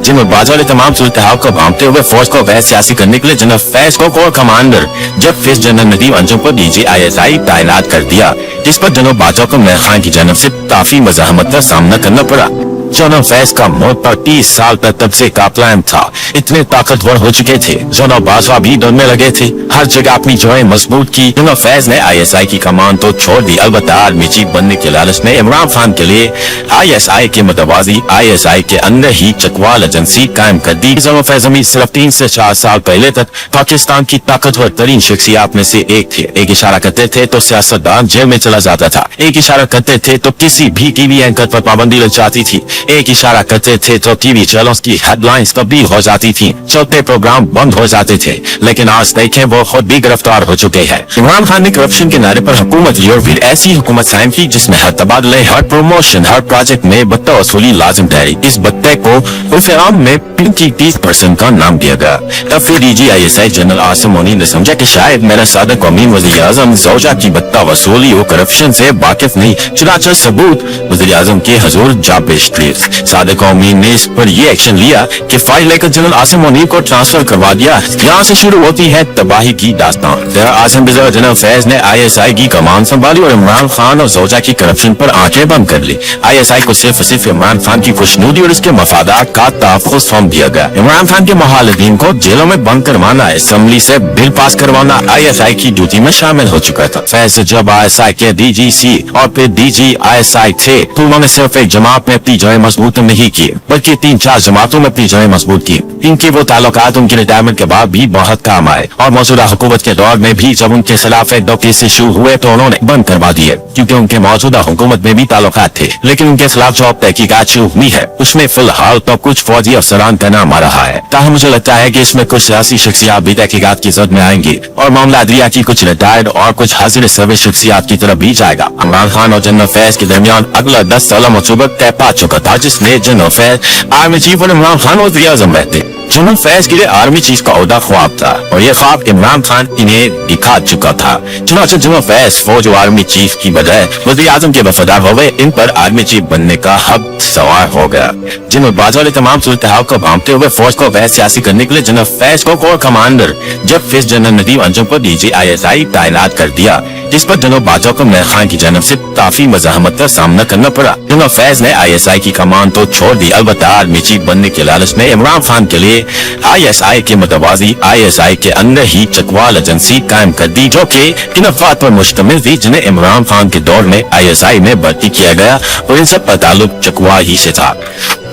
जिनमें बाजा ने तमाम सूरत हाल को भांपते हुए फौज को वह सियासी करने के लिए जनरल फैज को कोर कमांडर जब जनरल नदीम अंजुम को DGISI तैनात कर दिया, जिस पर जनरल बाजा को इमरान खान की जानब से काफी मज़ाहमत का सामना करना पड़ा। जनरल फैज का मौत पर 30 साल तक तब से का प्लान था। इतने ताकतवर हो चुके थे, जनरल बाजवा भी डरने लगे थे। हर जगह अपनी जड़ें मजबूत की। जनरल फैज ने ISI की कमान तो छोड़ दी, अलबत्ता आर्मी चीफ बनने के लालच में इमरान खान के लिए ISI के मतवाजी ISI के अंदर ही चकवाल एजेंसी कायम कर दी। जनरल फैज हमीद सिर्फ 3 से 4 साल पहले तक पाकिस्तान की ताकतवर तरीन शख्सियात में से एक थे। एक इशारा करते थे तो सियासतदान जेल में चला जाता था, एक इशारा करते थे तो किसी भी टीवी एंकर पर पाबंदी लग जाती थी, एक इशारा करते थे तो टीवी चैनल्स की हेडलाइंस तब्दील हो जाती थी, चलते प्रोग्राम बंद हो जाते थे। लेकिन आज देखें वो खुद भी गिरफ्तार हो चुके हैं। इमरान खान ने करप्शन के नारे पर हुकूमत यूरोपीय ऐसी हुकूमत कायम की जिसमें हर तबादले, हर प्रमोशन, हर प्रोजेक्ट में बत्ता वसूली लाजिम ठहरी। इस बत्ते को उर्फ़े आम में पिंकी 30% का नाम दिया गया। तब फिर DGISI जनरल आसिम मोनी ने समझा कि शायद मेरा सादिक अमीन वज़ीर आज़म ज़ौजा की बत्ता वसूली और करप्शन से वाकिफ नहीं, चुनांचे सबूत वज़ीर आज़म के हुजूर जा पेश किए। सादिक अमीन ने इस पर ये एक्शन लिया कि फाइल लेकर जनरल आसिम मोनी को ट्रांसफर करवा दिया। यहाँ से शुरू होती है तबाही की दास्तान। आसिम जनरल फैज ने ISI की कमान संभाली और इमरान खान और ज़ौजा की करप्शन पर आंखें बंद कर ली। ISI को सिर्फ इमरान खान की खुशनुदी और उसके मफादात का तहफ़्फ़ुज़ सौंप दिया गया। इमरान खान के मुखालिफिन को जेलों में बंद करवाना, असेंबली से बिल पास करवाना ISI की ड्यूटी में शामिल हो चुका था। फैज जब ISI के DGC और फिर DGISI थे तो उन्होंने सिर्फ एक जमात में अपनी जड़ें मजबूत नहीं की, बल्कि 3-4 जमातों में अपनी जड़ें मजबूत की। इनके वो ताल्लुकात उनके रिटायरमेंट के बाद भी बहुत काम आए और मौजूदा हुकूमत के दौर में भी जब उनके खिलाफ 1-2 केस शुरू हुए तो उन्होंने बंद करवा दिए, क्योंकि उनके मौजूदा हुकूमत में भी ताल्लुकात थे। लेकिन उनके खिलाफ जो तहकीकात शुरू हुई है उसमें फिलहाल तो कुछ फौजी अफसरान का नाम आ रहा है। ताहम मुझे लगता है कि इसमें कुछ सियासी शख्सियात भी तहकीकात की जद में आएंगी और मामला अदलिया की कुछ रिटायर्ड और कुछ हाजिर सर्विस शख्सियात की तरफ भी जाएगा। इमरान खान और जनरल फैज के दरमियान अगला 10 साल मुसीबत तय पा चुका था, जिसने जनरल फैज आर्मी चीफ और इमरान खान और वज़ीर आज़म रहते। जनरल फैज के लिए आर्मी चीफ का ओहदा ख्वाब था और ये ख्वाब इमरान खान इन्हें दिखा चुका था। चुनांचे जनरल फैज फौज और आर्मी चीफ की बजाय वज़ीर आज़म के वफादार हो गए। इन पर आर्मी चीफ बनने का हक सवार हो गया। जनरल बाजवा ने तमाम सूरत हाल को भांपते हुए फौज को वह सियासी करने के लिए जनरल फैज को कोर कमांडर जब जनरल नदीम अंजुम को DGISI तैनात कर दिया, जिस पर जनरल बाजवा को इमरान खान की जानब से काफी मज़ाहमत का सामना करना पड़ा। जनरल फैज ने ISI की कमान तो छोड़ दी, अलबत्ता आर्मी चीफ बनने के लालच में इमरान खान के लिए ISI के मतवाजी ISI के अंदर ही चकवाल एजेंसी कायम कर दी, जो कि इन अफवाद पर मुश्तमिल थी जिन्हें इमरान खान के दौर में ISI में भर्ती किया गया और इन सब का ताल्लुक चकवाल ही से था।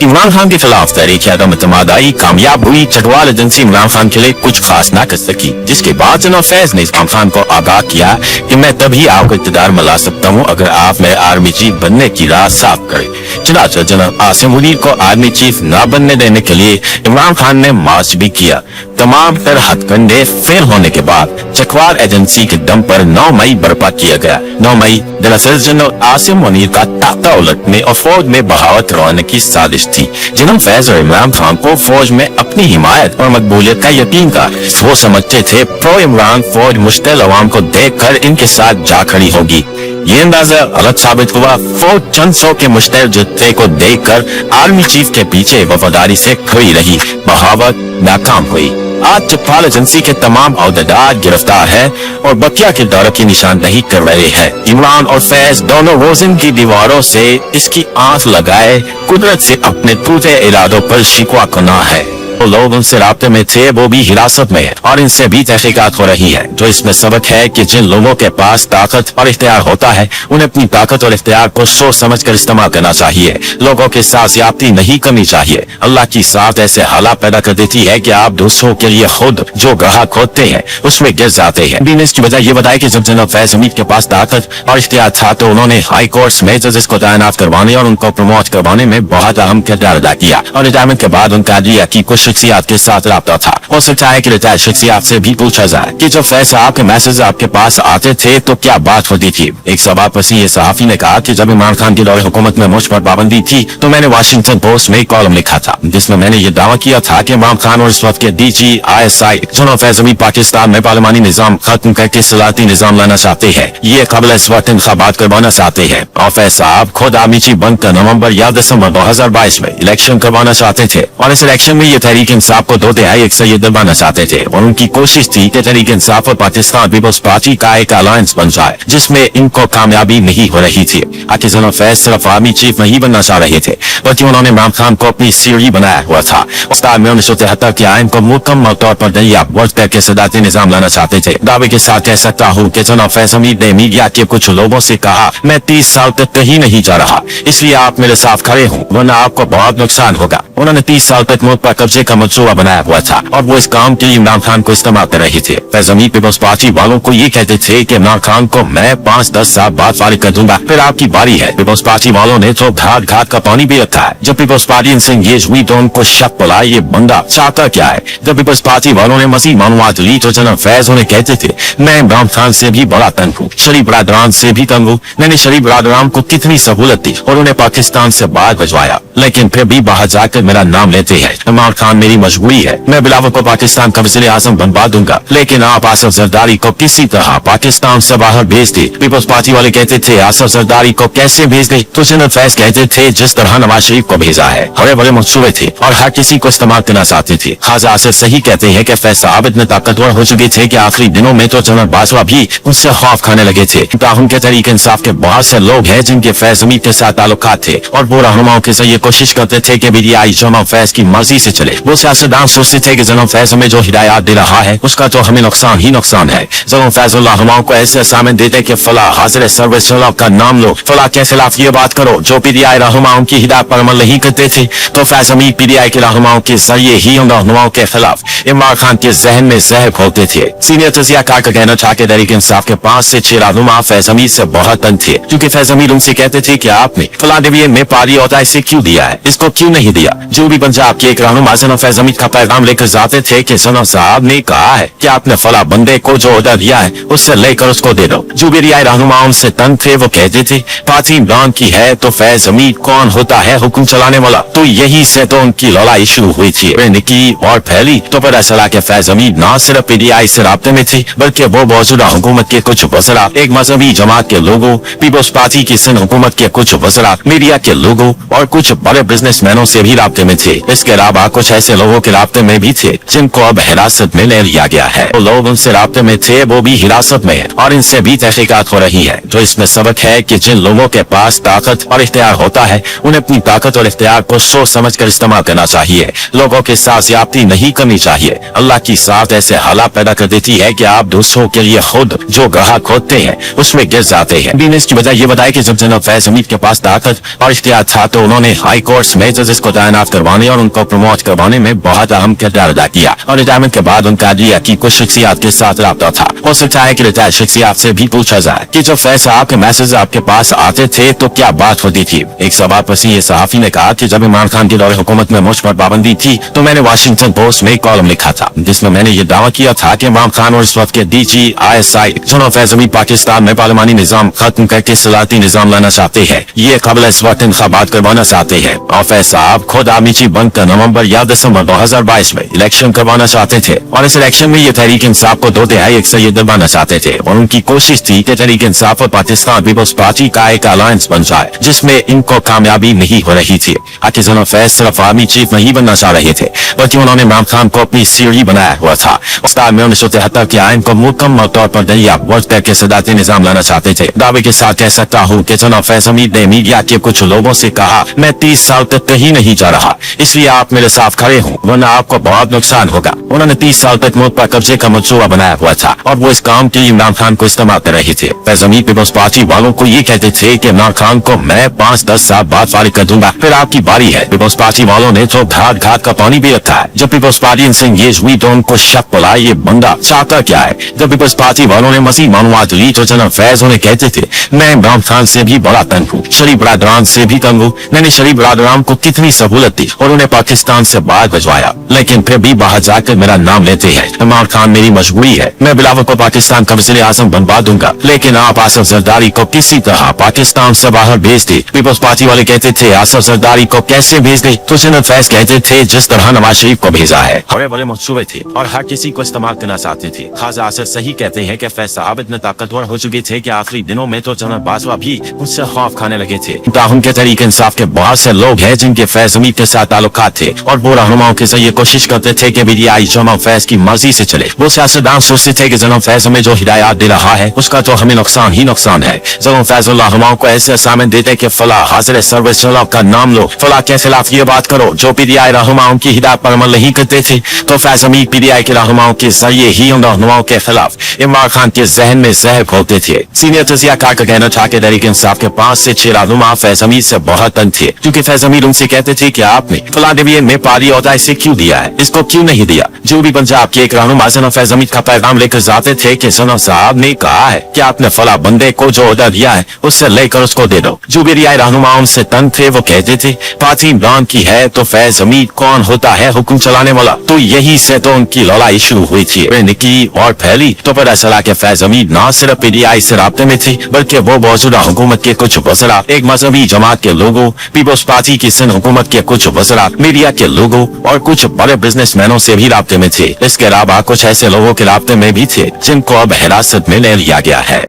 इमरान खान के खिलाफ तहरीक अदम एतमादी कामयाब हुई। चकवाल एजेंसी इमरान खान के लिए कुछ खास ना कर सकी, जिसके बाद जनरल फैज ने इमरान खान को आगाह किया कि मैं तभी आपको इक़्तिदार में ला सकता हूँ अगर आप मेरे आर्मी चीफ बनने की राह साफ करें। चुनांचे जनरल आसिम मुनीर को आर्मी चीफ न बनने देने के लिए इमरान खान ने मार्च भी किया। तमाम तर हथकंडे फेल होने के बाद चकवाल एजेंसी के दम पर 9 मई बर्पा किया गया। 9 मई दरअसल जनरल आसिम मुनीर का ताकता उलटने और फौज में बहावत रोने की साजिश थी। जनरल फैज और इमरान खान को फौज में अपनी हिमायत और मकबूलियत का यकीन था। वो समझते थे प्रो इमरान फौज मुश्तिल अवाम को देखकर इनके साथ जा खड़ी होगी। ये अंदाजा गलत साबित हुआ। फौज चंद सौ के मुश्तिल जत्थे को देखकर आर्मी चीफ के पीछे वफादारी से खड़ी रही। बहावत नाकाम हुई। आज चकवाल एजेंसी के तमाम अहदेदार गिरफ्तार हैं और बकिया के दौरे की निशानदही कर रहे हैं। इमरान और फैज दोनों रोज़न की दीवारों से इसकी आंख लगाए कुदरत से अपने टूटे इरादों पर शिकवा करना है। वो लोग उनसे राब्ते में थे वो भी हिरासत में है और इनसे भी तहकीकात हो रही है। जो इसमें सबक है कि जिन लोगों के पास ताकत और इख्तियार होता है उन्हें अपनी ताकत और इख्तियार को सोच समझ कर इस्तेमाल करना चाहिए। लोगों के साथ ज्यादती नहीं करनी चाहिए। अल्लाह की साथ ऐसे हालात पैदा कर देती है कि आप दूसरों के लिए खुद जो ग्राहक होते हैं उसमें गिर जाते हैं। इसकी वजह ये बताया कि जब जनरल फैज हमीद के पास ताकत और इख्तियार था तो उन्होंने हाई कोर्ट्स में जजेस को तैनात करवाने और उनको प्रमोट करवाने में बहुत अहम किरदार अदा किया और रिटायरमेंट के बाद उनका अदलिया की कुछ शख्सियत के साथ रब्ता था। हो सकता है कि रिटायर्ड शख्सियत से भी पूछा जाए कि जब फैज साहब के मैसेज आपके पास आते थे तो क्या बात होती थी। एक सवाल पर ये सहाफी ने कहा कि जब इमरान खान के दौरे हुकूमत में मुझ पर पाबंदी थी तो मैंने वाशिंगटन पोस्ट में कॉलम लिखा था जिसमें मैंने ये दावा किया था कि इमरान खान और इस वक्त के DGISI जनाब फैज हमीद पाकिस्तान में पार्लिमानी निजाम खत्म करके सलाती निजाम लाना चाहते हैं। ये कबल इस वक्त इंतखाबात करवाना चाहते हैं और फैज साहब खुद आर्मी चीफ बनकर नवंबर या दिसंबर 2022 में इलेक्शन करवाना चाहते थे और इस इलेक्शन में ये तहरीक इंसाफ को 2/3 अक्सरियत दिलवाना चाहते थे और उनकी कोशिश थी कि तहरीक इंसाफ और पाकिस्तान पीपल्स पार्टी का एक अलायंस बन जाए जिसमें इनको कामयाबी नहीं हो रही थी। आखिर जनाब फैज सिर्फ आर्मी चीफ नहीं बनना चाह रहे थे बल्कि उन्होंने इमरान खान को अपनी सीढ़ी बनाया हुआ था। उस्ताद में 1973 के आइन को मुकम्मल तौर पर वर्ष करके सदाती निजाम लाना चाहते थे। दावे के साथ कह सकता हूँ कि जनाब फैज हमीद ने मीडिया के कुछ लोगों से कहा मैं 30 साल तक कहीं नहीं जा रहा, इसलिए आप मेरे साथ खड़े हों वरना आपको बहुत नुकसान होगा। उन्होंने 30 साल तक मुल्क पर कब्जे का मंसूबा बनाया हुआ था और वो इस काम के लिए इमरान खान को इस्तेमाल कर रहे थे। फैज हमीद पीपल्स पार्टी वालों को ये कहते थे कि इमरान खान को मैं 5-10 साल बाद फारिग कर दूंगा, फिर आपकी बारी है। पीपल्स पार्टी वालों ने तो घाट घाट का पानी भी रखा है। जब पीपल्स पार्टी इनसे इंगेज हुई तो उनको शक पड़ा ये बंदा चाहता क्या है। जब पीपल्स पार्टी वालों ने मजीद मालूमात ली तो जनाब फैज उन्हें कहते थे मैं इमरान खान से भी बड़ा तंग हूँ, शरीफ बरादरान से भी तंग हूँ। मैंने शरीफ बरादरान को कितनी सहूलत दी और उन्हें पाकिस्तान से बाहर भिजवाया, लेकिन फिर भी बाहर जाकर मेरा नाम लेते हैं। इमरान खान मेरी मजबूरी है, मैं बिलावल को पाकिस्तान का वज़ीर आज़म बनवा दूंगा, लेकिन आप आसिफ जरदारी को किसी तरह पाकिस्तान से बाहर भेज दे। पीपल्स पार्टी वाले कहते थे आसिफ जरदारी को कैसे भेज दे, तो जनाब फैज कहते थे जिस तरह नवाज शरीफ को भेजा है। बड़े बड़े मंसूबे थे और हर किसी को इस्तेमाल करना चाहते थे। खाजा आसिफ सही कहते हैं कि फैज साहब इतने ताकतवर हो चुके थे कि आखिरी दिनों में तो जनरल बाजवा भी उनसे खौफ खाने लगे थे। ताहम के तहरीक इंसाफ के बहुत से लोग हैं जिनके फैज हमीद के साथ ताल्लुकात थे और वो रहनुमाओं के जरिए कोशिश करते थे कि BDI जनाब फैज की मर्जी से चले। वो सियासतदान सोचते थे कि जनाब फैज हमें जो हिदायत दे रहा है उसका तो हमें नुकसान ही नुकसान है। जनाब फैज रहनुमाओं को ऐसे असाइनमेंट देते कि फला हाजिर सर्विस का नाम लो, फला के खिलाफ ये बात करो। जो PDI रहनुमाओं की हिदायत पर अमल नहीं करते थे तो फैज हमीद PDI के रहनुमाओं के जरिए ही उन रहनुमाओं के खिलाफ इमरान खान के जहन में जहर घोलते थे। सीनियर तजियाकार का कहना था कि तहरीक इंसाफ के 5 से 6 रहनुमा फैज हमीद से बहुत तंग थे, क्योंकि फैज हमीद उनसे कहते थे कि आपने फला डिवीजन में पारी होता इसे क्यों दिया है, इसको क्यों नहीं दिया। जो भी पंजाब के एक रहनुमा जनाब फैज हमीद का पैगाम लेकर जाते थे कि जनाब साहब ने कहा है कि आपने फला बंदे को जो ऑर्डर दिया है उससे लेकर उसको दे दो। जो भी रियाई रहनुमा उनसे तंग थे वो कहते थे पार्टी इमरान की है तो फैज हमीद कौन होता है हुक्म चलाने वाला। तो यही से तो उनकी लड़ाई शुरू हुई थी, निकी और फैली तो पता चला कि फैज हमीद न सिर्फ PDI से राब्ते में थे बल्कि वो मौजूदा हुकूमत के कुछ वज़रा, एक मजहबी जमात के लोगों, पीपल्स पार्टी की सिंध हुकूमत के कुछ वज़रा, मीडिया के लोगों और कुछ बड़े बिजनेसमैनों से भी राब्ते में थे। इसके अलावा कुछ ऐसे लोगों के राब्ते में भी थे जिनको अब हिरासत में ले लिया गया है। वो लोग उनसे राब्ते में थे वो भी हिरासत में है और इनसे भी तहकीकात हो रही है। जो इसमें सबक है कि जिन लोगों के पास ताकत और इख्तियार होता है उन्हें अपनी ताकत और इख्तियार को सोच समझ कर इस्तेमाल करना चाहिए। लोगों के साथ ज्यादती नहीं करनी चाहिए। अल्लाह की साथ ऐसे हालात पैदा कर देती है कि आप दूसरों के लिए खुद जो ग्राहक होते हैं उसमें गिर जाते हैं। बिजनेस की वजह ये बताया कि जब जनाब फैज हमीद के पास ताकत और इख्तियार था तो उन्होंने हाई कोर्ट्स में जजेस को तैनात करवाने और उनको प्रमोट करवाने में बहुत अहम किरदार अदा किया और रिटायरमेंट के बाद उनका अदलिया की कुछ शख्सियत के साथ रब्ता था। हो सकता है कि रिटायर्ड शख्सियत से भी पूछा जाए कि जब फैज साहब के मैसेज आपके पास आते थे तो क्या बात होती थी। एक सवाल पर ये सहाफी ने कहा कि जब इमरान खान के दौरे हुकूमत में मुझ पर पाबंदी थी तो मैंने वाशिंगटन पोस्ट में कॉलम लिखा था जिसमें मैंने ये दावा किया था कि इमरान खान और इस वक्त के DGISI जनाब फैज हमीद पाकिस्तान में पार्लिमानी निजाम खत्म करके सलाती निजाम लाना चाहते हैं। ये कबल इस वक्त इंतखाबात करवाना चाहते हैं और फैज साहब खुद आर्मी चीफ बनकर नवंबर या दिसंबर 2022 में इलेक्शन करवाना चाहते थे और इस इलेक्शन में ये तहरीक इंसाफ को 2/3 अक्सरियत दिलवाना चाहते थे और उनकी कोशिश थी कि तहरीक इंसाफ और पाकिस्तान पीपल्स पार्टी का एक अलायंस बन जाए जिसमें इनको कामयाबी नहीं हो रही थी। आखिर जनाब फैज सिर्फ आर्मी चीफ नहीं बनना चाह रहे थे बल्कि उन्होंने इमरान खान को अपनी सीढ़ी बनाया हुआ था। उस्ताद में 1973 के आइन को मुकम्मल तौर पर वर्ष करके सदाती निजाम लाना चाहते थे। दावे के साथ कह सकता हूँ कि जनाब फैज हमीद ने मीडिया के कुछ लोगों से कहा मैं 30 साल तक कहीं नहीं जा रहा, इसलिए आप मेरे साथ खड़े हों वरना आपको बहुत नुकसान होगा। उन्होंने 30 साल तक मुल्क पर कब्जे का मंसूबा बनाया हुआ था और वो इस काम के लिए इमरान खान को इस्तेमाल कर रहे थे। फैज हमीद पीपल्स पार्टी वालों को ये कहते थे कि इमरान खान को मैं 5-10 साल बाद फारिग कर दूंगा, फिर आपकी बारी है। पीपल्स पार्टी वालों ने तो घाट घाट का पानी भी रखा है। जब पीपल्स पार्टी इनसे इंगेज हुई तो उनको शक पड़ा ये बंदा चाहता क्या है। जब पीपल्स पार्टी वालों ने मसीह मालूमात ली तो जनरल फैज उन्हें कहते थे मैं इमरान खान से भी बड़ा तंग हूँ, शरीफ बरादरान से भी तंग हूँ। मैंने शरीफ बरादरान को कितनी सहूलत दी और उन्हें पाकिस्तान से बाहर भिजवाया, लेकिन फिर भी बाहर जाकर मेरा नाम लेते हैं। इमरान खान मेरी मजबूरी है, मैं बिलावल को पाकिस्तान का वज़ीर आज़म बनवा दूंगा, लेकिन आप आसिफ जरदारी को किसी तरह पाकिस्तान से बाहर भेज दे। पीपल्स पार्टी वाले कहते थे आसिफ जरदारी को कैसे भेज दे, तो जनरल फैज कहते थे जिस तरह नवाज शरीफ को भेजा है। बड़े बड़े मंसूबे थे और हर किसी को इस्तेमाल करना चाहते थे। खाजा आसिफ सही कहते हैं कि फैज साहब इतने ताकतवर हो चुके थे कि आखिरी दिनों में तो जनरल बाजवा भी उनसे खौफ खाने लगे थे। ताहुन के तरीके इंसाफ के बहुत से लोग हैं जिनके फैज हमीद के साथ ताल्लुकात थे और वो रहनुमाओं के जरिए कोशिश करते थे कि BDI जनरल फैज की मर्जी से चले। वो सियासतदान सोचते थे कि जनरल फैज हमें जो हिदायत दे रहा है उसका तो हमें नुकसान ही नुकसान है। जनरल फैज रहनुमाओं को ऐसे असाइनमेंट देते कि फला हाजिर सर्विस का नाम लो, फला के खिलाफ ये बात करो। जो PDI रहनुमाओं की हिदायत पर अमल नहीं करते थे तो फैज हमीद PDI के रहनुमाओं के जरिए ही उन रहनुमाओं के खिलाफ इमरान खान के जहन में जहर घोलते थे। सीनियर तजियाकार का कहना था कि तहरीक इंसाफ के 5 से 6 रहनुमा फैज हमीद से बहुत तंग थे, क्योंकि फैज हमीद उनसे कहते थे कि आपने फला डिवीजन में पारी और इसे क्यों दिया है, इसको क्यों नहीं दिया। जो भी पंजाब के एक रहनुमा जनरल फैज हमीद का पैगाम लेकर जाते थे कि जनरल साहब ने कहा है कि आपने फला बंदे को जो ऑर्डर दिया है उससे लेकर उसको दे दो। जो BDI रहनुमा उनसे तंग थे वो कहते थे पार्टी इमरान की है तो फैज हमीद कौन होता है हुक्म चलाने वाला। तो यही से तो उनकी लड़ाई शुरू हुई थी, निकी और फैली तो पता चला कि फैज हमीद न सिर्फ PDI से राब्ते में थी बल्कि वो मौजूदा हुकूमत के कुछ वज़रा, एक मजहबी जमात के लोगों, पीपल्स पार्टी की सिंध हुकूमत के कुछ वज़रा, मीडिया के लोगों और कुछ बड़े बिजनेसमैनों से भी राब्ते में थे। इसके अलावा कुछ ऐसे लोगों के राब्ते में भी थे जिनको अब हिरासत में ले लिया गया है।